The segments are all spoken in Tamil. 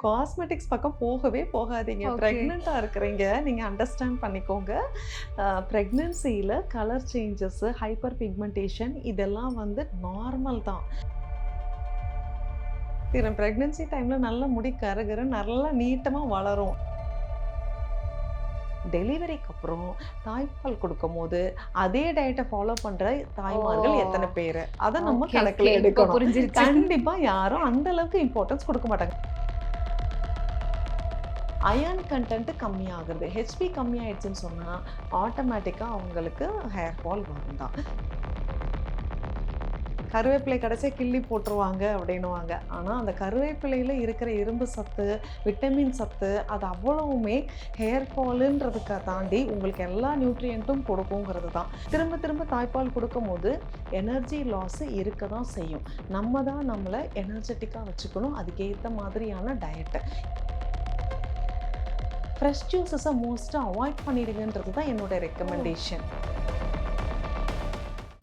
காஸ்மெட்டிக்ஸ் பக்கம் போகவே போகாதீங்க. ஓகே. பிரெக்னன்ட்டா இருக்கிறீங்க. நீங்க அண்டர்ஸ்டாண்ட் பண்ணிக்கோங்க. பிரெக்னன்சில கலர் சேஞ்சஸ், ஹைப்பர் பிக்மெண்டேஷன் இதெல்லாம் வந்து நார்மல் தான். பிரெக்னன்சி டைம்ல நல்ல முடி கருகரு நல்லா நீட்டமா வளரும். டெலிவரிக்கு அப்புறம் தாய்ப்பால் கொடுக்கும்போது அதே டயட்ட ஃபாலோ பண்ற தாய்மார்கள் ஓ! எத்தன பேரு? அத நம்ம ஓகே, ஓகே. கணக்குல இப்ப எடுக்கணும். புரிஞ்சிருச்சு. கண்டிப்பா யாரும் அந்த அளவுக்கு இம்பார்ட்டன்ஸ் கொடுக்க மாட்டாங்க. அயர்ன் கன்டென்ட் கம்மியாகுது. ஹெச்பி கம்மியாயிடுச்சுன்னு சொன்னா, ஆட்டோமேட்டிக்கா அவங்களுக்கு ஹேர் ஃபால் வரும் தான். கருவேப்பிலை கடைசியா கிள்ளி போட்டுருவாங்க அப்படின்னுவாங்க. ஆனா, அந்த கருவேப்பிலையில இருக்கிற இரும்பு சத்து, விட்டமின் சத்து அது அவ்வளவுமே ஹேர் ஃபாலுன்றதுக்க தாண்டி உங்களுக்கு எல்லா நியூட்ரியன்ட்டும் கொடுக்குங்கிறது தான். திரும்ப திரும்ப தாய்ப்பால் கொடுக்கும்போது எனர்ஜி லாஸ் இருக்க தான் செய்யும். நம்ம தான் நம்மள எனர்ஜெட்டிக்கா வச்சுக்கணும். அதுக்கேத்த மாதிரியான டயட்ட. ஃப்ரெஷ் ஜூஸஸ மோஸ்ட்டா அவாய்ட் பண்ணிடுங்கன்றது தான் என்னோட ரெக்கமெண்டேஷன்.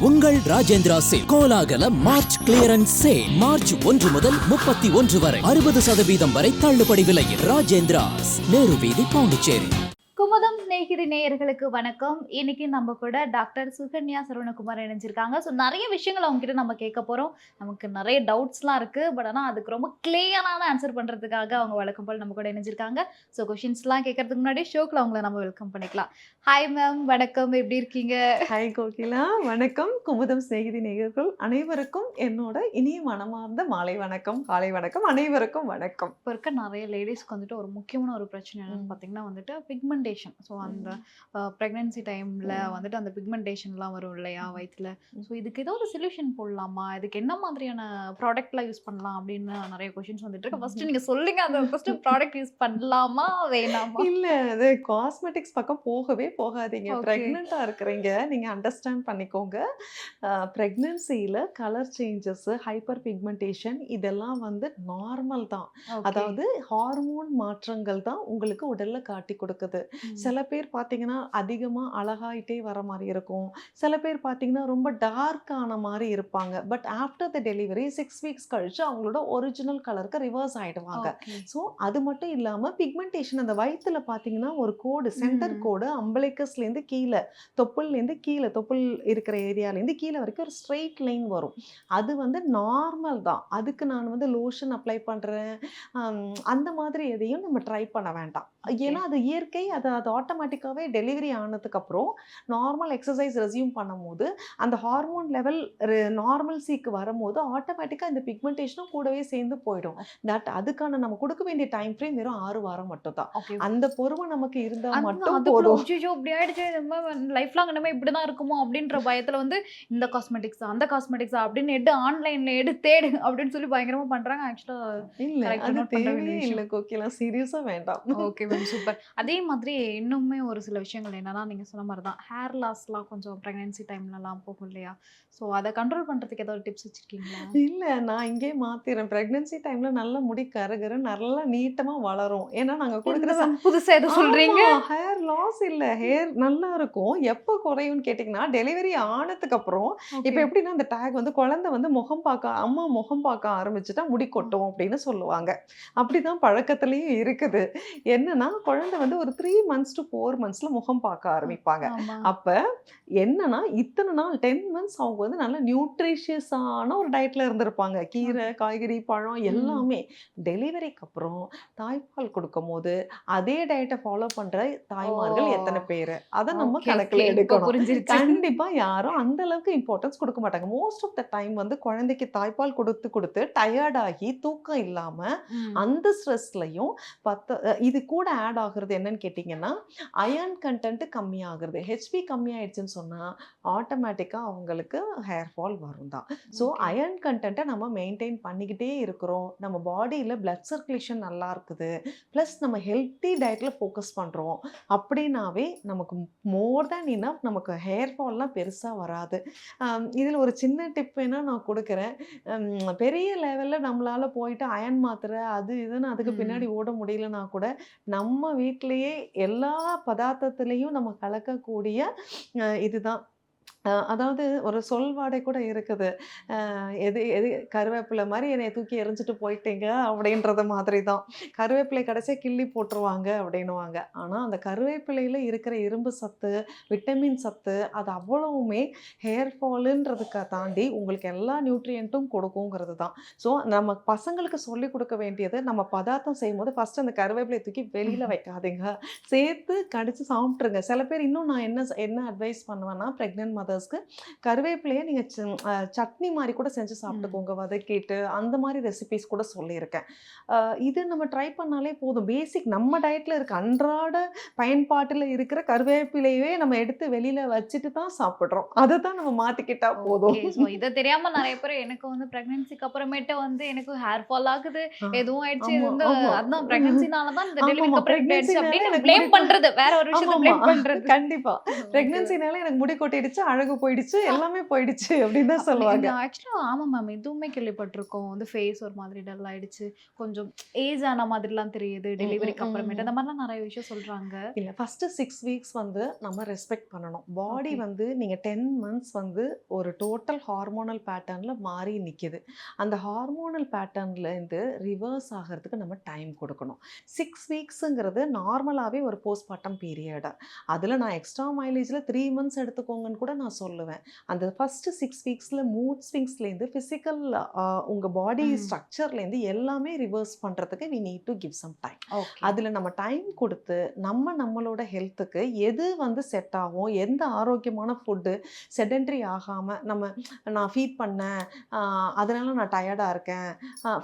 உங்கள் ராஜேந்திரா சேல் கோலாகல மார்ச் கிளியரன்ஸ் சேல் மார்ச் 1 முதல் 31 வரை 60% வரை தள்ளுபடி விலையில் ராஜேந்திராஸ் நேரு வீதி பாண்டிச்சேரி. குமுதம் சிநேகிதி நேயர்களுக்கு வணக்கம். இன்னைக்கு நம்ம கூட டாக்டர் சுகன்யா சரவணகுமார் இணைஞ்சிருக்காங்க. ஸோ நிறைய விஷயங்கள் அவங்க கிட்ட நம்ம கேட்க போறோம். நமக்கு நிறைய டவுட்ஸ்லாம் இருக்கு. பட் ஆனால் அதுக்கு ரொம்ப கிளியரான ஆன்சர் பண்றதுக்காக அவங்க வழக்கம் போல் நம்ம கூட இணைஞ்சிருக்காங்க. ஸோ கொஷின்ஸ்லாம் கேட்கறதுக்கு முன்னாடி ஷோக்கில் அவங்கள நம்ம வெல்கம் பண்ணிக்கலாம். ஹாய் மேம், வணக்கம். எப்படி இருக்கீங்க? ஹாய் கோகிலா, வணக்கம். குமுதம் சிநேகிதி நேயர்கள் அனைவருக்கும் என்னோட இனிய மனமார்ந்த மாலை வணக்கம், காலை வணக்கம், அனைவருக்கும் வணக்கம். இப்போ இருக்க நிறைய லேடிஸ்க்கு வந்துட்டு ஒரு முக்கியமான ஒரு பிரச்சனை என்னன்னு பார்த்தீங்கன்னா வந்துட்டு பிக்மெண்டேஷன். ஸோ அந்த ப்ரெக்னன்சி டைமில் வந்துட்டு அந்த பிக்மெண்டேஷன்லாம் வரும் இல்லையா வயிற்றுல. ஸோ இதுக்கு ஏதோ ஒரு சொல்யூஷன் போடலாமா? இதுக்கு என்ன மாதிரியான ப்ராடக்ட்லாம் யூஸ் பண்ணலாம் அப்படின்னு நிறைய கொஷின்ஸ் வந்துட்டு இருக்கு. ஃபர்ஸ்ட் நீங்கள் சொல்லுங்க, அந்த ஃபர்ஸ்ட் ப்ராடக்ட் யூஸ் பண்ணலாமா வேணாமா? இல்ல, அது காஸ்மெட்டிக்ஸ் பக்கம் போகவே போகாதீங்க. ஓகே. பிரெக்னன்ட்டா இருக்கிறீங்க. நீங்க அண்டர்ஸ்டாண்ட் பண்ணிக்கோங்க. பிரெக்னன்சில கலர் சேஞ்சஸ், ஹைப்பர் பிக்மெண்டேஷன் இதெல்லாம் வந்து நார்மல் தான். அதாவது ஹார்மோன் மாற்றங்கள் தான் உங்களுக்கு உடல்ல காட்டி கொடுக்குது. சில பேர் பார்த்தீங்கன்னா அதிகமா அழகாயிட்டே வர மாதிரி இருக்கும். சில பேர் பார்த்தீங்கன்னா ரொம்ப டார்க் ஆன மாதிரி இருப்பாங்க. But after the delivery 6 weeks கழிச்சு அவங்களோட ஒரிஜினல் கலருக்கு ரிவர்ஸ் ஆயிடுவாங்க. ஸோ அது மட்டும் இல்லாம பிக்மெண்டேஷன் அந்த வயித்துல பார்த்தீங்கன்னா ஒரு கோடு, சென்டர் கோடு அம்பலிக்கஸ்லேருந்து கீழே, தொப்புள்லேருந்து கீழே, தொப்புள் இருக்கிற ஏரியாலேருந்து கீழே வரைக்கும் ஒரு ஸ்ட்ரெயிட் லைன் வரும். அது வந்து நார்மல் தான். அதுக்கு நான் வந்து லோஷன் அப்ளை பண்றேன் அந்த மாதிரி எதையும் நம்ம ட்ரை பண்ண வேண்டாம். ஏன்னா அது இயற்கை. அது அது ஆட்டோமேட்டிக்காவே டெலிவரி ஆனதுக்கு அப்புறம் நார்மல் எக்ஸசைஸ் ரெஸ்யூம் பண்ணும்போது அந்த ஹார்மோன் லெவல் நார்மல்சிக்கு வரும்போது ஆட்டோமேட்டிக்கா இந்த பிக்மெண்டேஷனும் கூடவே சேர்ந்து போயிடும். தட் அதுக்கான நம்ம கொடுக்க வேண்டிய டைம் ஃப்ரேம் வெறும் 6 வாரம் மட்டும் தான். அந்த பொறுமை நமக்கு இருந்தா மட்டும் போதும். இப்படி ஆயிடுச்சு, லைஃப் லாங் இனிமே இப்படிதான் இருக்குமோ அப்படின்ற பயத்துல வந்து இந்த காஸ்மெட்டிக்ஸ் அந்த காஸ்மெட்டிக்ஸ் அப்படின்னு எடு, ஆன்லைன்ல எடு, தேடு அப்படின்னு சொல்லி பயங்கரமா பண்றாங்க. ஆக்சுவலா இல்ல, கரெக்ட், அது நோட் பண்ண வேண்டிய தேவையே இல்ல விஷயம். கோகிலா. சீரியஸா வேண்டாம். Okay ma'am, super. அதே மாதிரி இன்னுமே ஒரு சில விஷயங்கள் என்னன்னா, நீங்க சொன்ன மாதிரி தான் ஹேர் லாஸ்லாம் கொஞ்சம் பிரெக்னன்சி டைம்லலாம் போகும் இல்லையா? ஸோ அதை கண்ட்ரோல் பண்றதுக்கு ஏதாவது டிப்ஸ் வச்சிருக்கீங்களா? இல்ல, நான் இங்கேயே மாத்திறேன். பிரெக்னன்சி டைம்ல நல்ல முடி கருகரு நல்லா நீட்டமா வளரும். ஏன்னா நாங்க கொடுக்குற புதுசா எதை சொல்றீங்க? ஹேர் லாஸ் இல்ல. ஹேர் நல்லா இருக்கும். எப்போ குறையும்னு கேட்டிங்கன்னா, டெலிவரி ஆனதுக்கு அப்புறம் இப்ப எப்படின்னா அந்த டேக் வந்து குழந்தை வந்து முகம் பார்க்க அம்மா முகம் பார்க்க ஆரம்பிச்சுட்டா முடி கொட்டும் அப்படின்னு சொல்லுவாங்க. அப்படிதான் பழக்கத்திலயும் இருக்குது. என்னன்னா குழந்தை வந்து ஒரு 3 மந்த்ஸ் to 4 மந்த்ஸ்ல முகம் பார்க்க ஆரம்பிப்பாங்க. ஆமா. அப்ப என்னன்னா இத்தனை நாள் 10 மந்த்ஸ் அவங்க வந்து நல்ல நியூட்ரிஷியஸான ஒரு டயட்ல இருந்திருப்பாங்க. கீரை, காய்கறி, பழம் எல்லாமே. டெலிவரிக்கு அப்புறம் தாய்ப்பால் கொடுக்கும்போது அதே டயட்ட ஃபாலோ பண்ற தாய்மார்கள் எத்தனை பேரு? அத நம்ம ஓகே, கணக்குல ஓகே. இப்ப எடுக்கணும். புரிஞ்சிருச்சு. கண்டிப்பா யாரும் அந்த அளவுக்கு இம்பார்ட்டன்ஸ் கொடுக்க மாட்டாங்க. மோஸ்ட் ஆஃப் த டைம் வந்து குழந்தைக்கு தாய்ப்பால் கொடுத்து கொடுத்து டயர்ட் ஆகி தூக்கம் இல்லாம அந்த ஸ்ட்ரெஸ்லயும் இது கூட ஆட் ஆகுறது என்னன்னு கேட்டிங்கன்னா, அயர்ன் கன்டென்ட் கம்மியாகுறது. ஹெச்பி கம்மியாயிடுச்சுன்னு சொன்னா ஆட்டோமேட்டிக்கா அவங்களுக்கு ஹேர் ஃபால் வரும் தான். ஸோ அயர்ன் கன்டென்ட்டை நம்ம மெயின்டைன் பண்ணிக்கிட்டே இருக்கிறோம். நம்ம பாடியில் பிளட் சர்க்குலேஷன் நல்லா இருக்குது. ப்ளஸ் நம்ம ஹெல்த்தி டயட்ல ஃபோக்கஸ் பண்ணுறோம் அப்படின்னாவே நமக்கு மோர் தேன் இனஃப் நமக்கு ஹேர் ஃபால்லாம் பெருசாக வராது. இதில் ஒரு சின்ன டிப் வேணால் நான் கொடுக்குறேன். பெரிய லெவலில் நம்மளால் போயிட்டு அயன் மாத்திரை அது இதுன்னு அதுக்கு பின்னாடி ஓட முடியலன்னா கூட நம்ம வீட்டிலேயே எல்லா பதார்த்தத்துலேயும் நம்ம கலக்கக்கூடிய இதுதான் அதாவது ஒரு சொல்வாடை கூட இருக்குது. எது எது கருவேப்பிலை மாரி என்னைய தூக்கி எறிஞ்சிட்டு போயிட்டீங்க அப்படின்றது மாதிரி தான். கருவேப்பிலை கடைசியா கிள்ளி போட்டுருவாங்க அப்படின்னுவாங்க. ஆனா அந்த கருவேப்பிலையில இருக்கிற இரும்பு சத்து, விட்டமின் சத்து அது அவ்வளவுமே ஹேர் ஃபாலுன்றதுக்க தாண்டி உங்களுக்கு எல்லா நியூட்ரியன்ட்டும் கொடுக்குங்கிறது தான். ஸோ நம்ம பசங்களுக்கு சொல்லிக் குடுக்க வேண்டியது, நம்ம பதார்த்தம் செய்யும்போது ஃபர்ஸ்ட்டு அந்த கருவேப்பிலைய தூக்கி வெளியில வைக்காதீங்க. சேர்த்து கடிச்சு சாப்பிட்டுருங்க. சில பேர் இன்னும் நான் என்ன அட்வைஸ் பண்ணுவேன்னா, பிரெக்னன்ட் மதர்ஸ்க்கு கருவேப்பிலைய நீங்க சட்னி மாரி கூட செஞ்சு சாப்பிட்டுக்கோங்க. வதக்கிட்டு அந்த மாரி ரெசிபீஸ் கூட சொல்லியிருக்கேன். அ இது நம்ம ட்ரை பண்ணாலே போதும். பேசிக் நம்ம டயட்ல இருக்க அன்றாட பயன்பாட்டுல இருக்கிற கருவேப்பிலையவே நம்ம எடுத்து வெளியில வச்சுட்டு தான் சாப்பிடுறோம். அத தான் நம்ம மாத்திக்கிட்டா போதும். ஓகே. ஸோ இத தெரியாம நெறைய பேர் எனக்கு வந்து பிரெக்னன்சிக்கு அப்புறமேட்டு வந்து எனக்கு ஹேர் ஃபால் ஆகுது, ஆ, எதுவும் ஆயிடுச்சு. இது ஆமா, வந்து ஆமா. அதான் பிரெக்னன்சினால தான் இந்த ஆமாமா. டெலிவரிக்கு அப்புறம் இப்படி ஆயிடுச்சு பிரெக்னன்சினால அப்படின்னு எனக்கு ப்ளேம் பண்றது. வேற ஒரு விஷயத்த ஆமாமா. ப்ளேம் பண்றது. கண்டிப்பா. பிரெக்னன்சினால எனக்கு முடி கொட்டிடுச்சு, அழகு போயிடுச்சு, எல்லாமே போயிடுச்சு அப்படின்னு தான் சொல்லுவாங்க. ஆக்சுவலா ஆமா மேம். இதுவுமே கேள்விப்பட்டிருக்கோம். வந்து ஃபேஸ் ஒரு மாதிரி டல் ஆயிடுச்சு. கொஞ்சம் ஏஜ் ஆன மாதிரிலாம் தெரியுது. ம், ம், டெலிவரிக்கு அப்புறமேட்டு ம். அந்த மாதிரிலாம் நெறைய விஷயம் சொல்றாங்க. இல்ல. ஃபர்ஸ்ட்டு 6 வீக்ஸ் வந்து நம்ம ரெஸ்பெக்ட் பண்ணணும். பாடி ஓகே. வந்து நீங்க 10 மந்த்ஸ் வந்து ஒரு டோட்டல் ஹார்மோனல் பேட்டர்ன்ல மாறி நிக்குது. அந்த ஹார்மோனல் பேட்டர்ன்லேருந்து ரிவர்ஸ் ஆகறதுக்கு நம்ம டைம் கொடுக்கணும். 6 வீக்ஸுங்கிறது நார்மலாவே ஒரு போஸ்ட்மார்ட்டம் பீரியட். அதுல நான் எக்ஸ்ட்ரா மைலேஜ்ல 3 மந்த்ஸ் எடுத்துக்கோங்கன்னு கூட நான் சொல்லுவேன். அந்த ஃபர்ஸ்ட்டு 6 வீக்ஸ்ல மூட் ஸ்விங்ஸ்லேருந்து ஃபிசிக்கல் உங்க பாடி ம். ஸ்ட்ரக்சர்லேருந்து எல்லாமே ரிவர்ஸ் பண்றதுக்கு we need to give some time. Okay. அதுல நம்ம டைம் குடுத்து, நம்மளோட ஹெல்த்துக்கு எது வந்து செட் ஆகும், எந்த ஆரோக்கியமான ஃபுட்டு செடென்டரி ஆகாம நான் ஃபீட் பண்ணேன், அ அதனால நான் டயர்டா இருக்கேன்.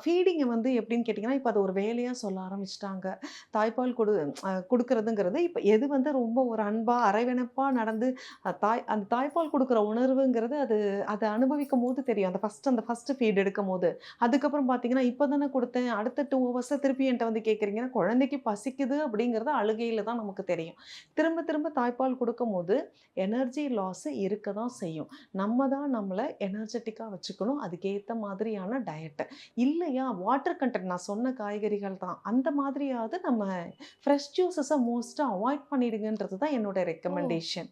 ஃபீடிங்க வந்து எப்படின்னு கேட்டிங்கன்னா, இப்ப அது ஒரு வேலையா சொல்ல ஆரம்பிச்சுட்டாங்க. தாய்ப்பால் குடுக்குறதுங்கிறது இப்ப எது வந்து ரொம்ப ஒரு அன்பா, அரவணைப்பா நடந்து அந்த தாய்ப்பால் குடுக்குற உணர்வுங்கிறது அது அத அனுபவிக்கும்போது தெரியும். அந்த ஃபர்ஸ்ட் ஃபீட் எடுக்கும்போது. அதுக்கப்புறம் பார்த்தீங்கன்னா, இப்ப தானே குடுத்தேன், அடுத்த 2 ஹவர்ஸ்ல திருப்பி என்ட்ட வந்து கேட்குறீங்கன்னா, குழந்தைக்கு பசிக்குது அப்படிங்கிறது அழுகையில தான் நமக்கு தெரியும். திரும்ப திரும்ப தாய்ப்பால் குடுக்கும்போது எனர்ஜி லாஸ் இருக்க தான் செய்யும். நம்ம தான் நம்மள எனர்ஜெட்டிக்கா வச்சுக்கணும். அதுக்கேத்த மாதிரியான டயட். இல்லையா வாட்டர் கன்டென்ட் நான் சொன்ன காய்கறிகள் தான். அந்த மாதிரியாவது நம்ம ஃப்ரெஷ் ஜூஸஸ மோஸ்ட்டா அவாய்ட் பண்ணிடுங்கன்றது தான் என்னோட ஓ! ரெக்கமெண்டேஷன்.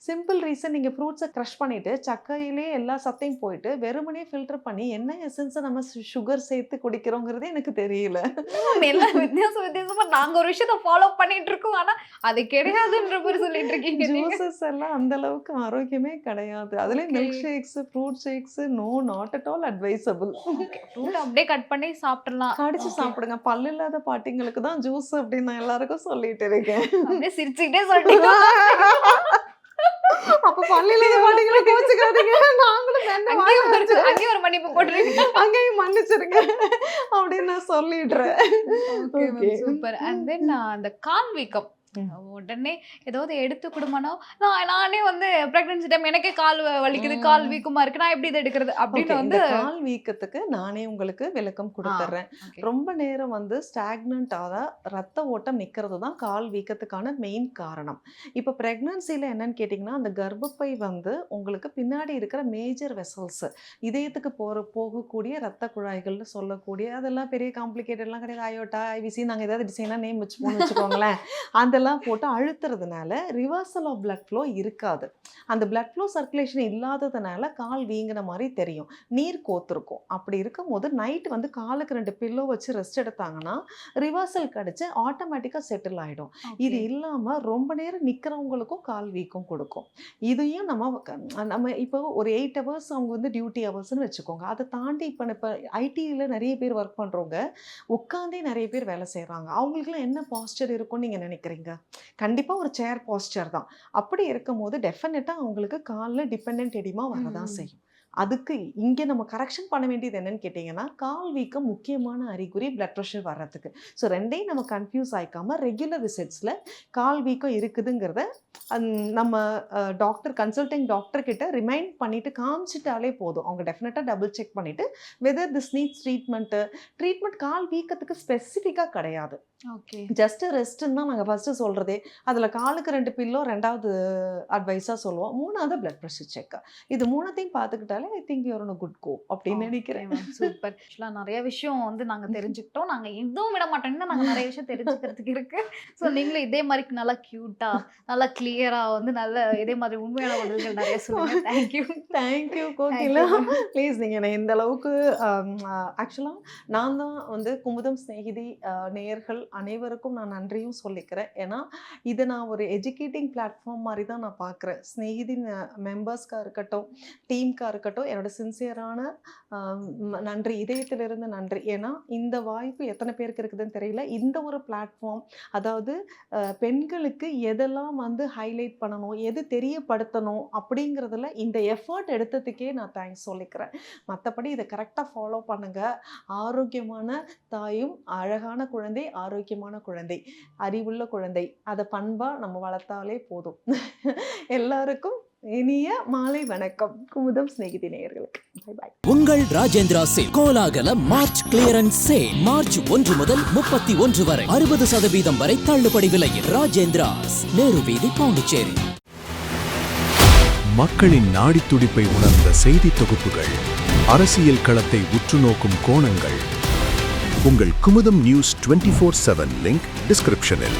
சிம்பிள் ரீசன் நீங்க ஃப்ரூட்ஸ கிரஷ் பண்ணிட்டு, சர்க்கரையிலே எல்லா சத்தையும் போயிட்டு, வெறுமனே ஃபில்டர் பண்ணி என்ன எசன்ஸ நம்ம சுகர் சேர்த்து குடிக்கிறோங்கிறதே எனக்கு தெரியல. மேம் எல்லாம் வித்தியாசமா நாங்க ஒரு விஷயத்த ஃபாலோ பண்ணிட்டு இருக்கோம். ஆனா அது கிடையாதுன்ற மாரி சொல்லிட்டு இருக்கீங்க நீங்க. ஜூஸஸ் எல்லாம் அந்த அளவுக்கு ஆரோக்கியமே கிடையாது. அதுலயும் okay. Milk shakes, fruit shakes no not at all advisable. Okay. Fruit அப்படியே கட் பண்ணி சாப்பிட்டுறலாம். கடிச்சு ஓகே. சாப்பிடுங்க. பல்லு இல்லாத பாட்டிங்களுக்கு தான் ஜூஸ் அப்படின்னு நான் எல்லாருக்கும் சொல்லிட்டு இருக்கேன். அப்படியே சிரிச்சுக்கிட்டே சொல்லிட்டீங்க. அப்ப பல்லு இல்லாத பாட்டிங்கள கோச்சுக்காதீங்க. நாங்களும் மென்னு வாயில வச்சு அங்கேயும் ஒரு மன்னிப்பு போட்டுருங்க. அங்கேயும் மன்னிச்சிருங்க அப்படின்னு நான் சொல்லிடுறேன். Okay ma'am. Okay. Super. And then அந்த கால் வீக்கம். ம். உடனே ஏதாவது எடுத்து குடும்பம்னா, நானே வந்து பிரெக்னன்சி டைம் எனக்கே கால் வலிக்குது, கால் ம். வீக்கமா இருக்கு. நான் எப்படி இத எடுக்கிறது? ஓகே. அப்படின்னு இந்த வந்து கால் வீக்கத்துக்கு நானே உங்களுக்கு விளக்கம் ஆ. குடுத்துர்றேன். ஓகே. ரொம்ப நேரம் வந்து ஸ்டாக்னன்ட் ரத்த ஓட்டம் நிக்கிறது தான் கால் வீக்கத்துக்கான மெயின் காரணம். இப்ப பிரெக்னன்சில என்னன்னு கேட்டீங்கன்னா, அந்த கர்ப்பப்பை வந்து உங்களுக்கு பின்னாடி இருக்கிற மேஜர் வெசல்ஸ் இதயத்துக்கு போகக்கூடிய ரத்த குழாய்கள்னு சொல்லக்கூடிய அதெல்லாம் பெரிய காம்ப்ளிகேட்டட்லாம் கிடையாது. அயோட்டா, ஐவிசி நாங்க ஏதாவது டிசைனா நேம் வச்சுப்போம்னு வச்சுக்கோங்களேன். அதெல்லாம் போட்டு அழுத்துறதுனால ரிவர்சல் ஆஃப் பிளட் ஃப்ளோ இருக்காது. அந்த பிளட் ஃப்ளோ சர்க்குலேஷன் இல்லாததுனால கால் வீங்கின மாரி தெரியும். நீர் கோர்த்துருக்கும். அப்படி இருக்கும்போது நைட் வந்து காலுக்கு 2 பில்லோ வச்சு ரெஸ்ட் எடுத்தாங்கன்னா, ரிவர்சல் கிடைச்சு ஆட்டோமேட்டிக்கா செட்டில் ஆயிடும். இது ஓகே. இல்லாம ரொம்ப நேரம் நிக்கிறவங்களுக்கும் கால் வீக்கம் கொடுக்கும். இதையும் நம்ம இப்போ ஒரு 8 ஹவர்ஸ் அவங்க வந்து டியூட்டி ஹவர்ஸ்ன்னு வச்சுக்கோங்க. அத தாண்டி இப்ப ஐடில நெறைய பேர் ஒர்க் பண்றவங்க, உட்கார்ந்தே நெறைய பேர் வேலை செய்றாங்க. அவங்களுக்கெல்லாம் என்ன பாஸ்டர் இருக்கும்னு நீங்க நினைக்கிறீங்க? கண்டிப்பா ஒரு சேர் பாஸ்டர் தான். அப்படி இருக்கும்போது டெஃபினட்டா அவங்களுக்கு கால்ல டிபெண்டன்ட் எடிமா வரதான் ம். செய்யும். அதுக்கு இங்க நம்ம கரெக்ஷன் பண்ண வேண்டியது என்னன்னு கேட்டீங்கன்னா, கால் வீக்கம் முக்கியமான அறிகுறி பிளட் பிரஷர் வர்றதுக்கு. ஸோ 2யும் நம்ம கன்ஃப்யூஸ் ஆயிக்காம ரெகுலர் விசிட்ஸ்ல கால் வீக்கம் இருக்குதுங்கிறத நம்ம கன்சல்டிங் டாக்டர் கிட்ட ரிமைண்ட் பண்ணிட்டு காமிச்சிட்டாலே போதும். அவங்க டெஃபினட்டா டபுள் செக் பண்ணிட்டு வெதர் திஸ் நீட்ஸ் ட்ரீட்மெண்ட் கால் வீக்கத்துக்கு ஸ்பெசிஃபிக்கா கிடையாது. ஓகே. ஜஸ்ட் ரெஸ்ட்ன்னு தான் நாங்க ஃபர்ஸ்ட் சொல்றதே. அதுல காலுக்கு 2 பில்லோ 2வது அட்வைஸா சொல்லுவோம். 3வது பிளட் பிரஷர் செக். இது 3த்தையும் பார்த்துக்கிட்டாலே I think you're on a good go அப்படின்னு நினைக்கிறேன். சூப்பர். ஆக்சுவலா நிறைய விஷயம் வந்து நாங்க தெரிஞ்சுக்கிட்டோம். நாங்க எதுவும் விட மாட்டோம்னா நாங்க நிறைய விஷயம் தெரிஞ்சுக்கிறதுக்கு இருக்கு. ஸோ நீங்களும் இதே மாதிரி நல்லா கியூட்டா நல்லா கிளியரா வந்து நல்ல இதே மாதிரி உண்மையான பதில்கள் நிறைய சொல்லுங்க. தேங்க்யூ. தேங்க்யூ கோகிலா. ப்ளீஸ் நீங்கள் என்னை இந்த அளவுக்கு ஆக்சுவலாக நான் தான் வந்து குமுதம் ஸ்நேகிதி நேயர்கள் அனைவருக்கும் நான் நன்றியும் சொல்லிக்கிறேன். ஏன்னா இதை நான் ஒரு எஜுகேட்டிங் பிளாட்ஃபார்ம் மாதிரி தான் நான் பார்க்குறேன். ஸ்நேகிதி மெம்பர்ஸ்க்காக இருக்கட்டும், டீமுக்காக இருக்கட்டும், என்னோட சின்சியரான நன்றி, இதயத்திலிருந்து நன்றி. ஏன்னா இந்த வாய்ப்பு எத்தனை பேருக்கு இருக்குதுன்னு தெரியல. இந்த ஒரு பிளாட்ஃபார்ம், அதாவது பெண்களுக்கு எதெல்லாம் வந்து ஹைலைட் பண்ணணும், எது தெரியப்படுத்தணும் அப்படிங்கிறதுல இந்த எஃபர்ட் எடுத்ததுக்கே நான் தேங்க்ஸ் சொல்லிக்கிறேன். மற்றபடி இதை கரெக்டாக ஃபாலோ பண்ணுங்க. ஆரோக்கியமான தாயும், அழகான குழந்தை, ஆரோக்கியமான குழந்தை, அறிவுள்ள குழந்தை, அதை பண்பா நம்ம வளர்த்தாலே போதும். எல்லாருக்கும் இனிய மாலை வணக்கம். குமுதம் ஸ்நேகிதி நேயர்களுக்கு பை பை. உங்கள் ராஜேந்திரா சேல் கோலாகல மார்ச் கிளியரன்ஸ் சேல் மார்ச் 1 முதல் 31 வரை 60% வரை தள்ளுபடி விலையில். ராஜேந்திராஸ், நேரு வீதி, பாண்டிச்சேரி. மக்களின் நாடித்துடிப்பை உணர்ந்த செய்தி தொகுப்புகள், அரசியல் களத்தை உற்றுநோக்கும் கோணங்கள். உங்கள் குமுதம் நியூஸ் 24/7 லிங்க் டிஸ்கிரிப்ஷனில்.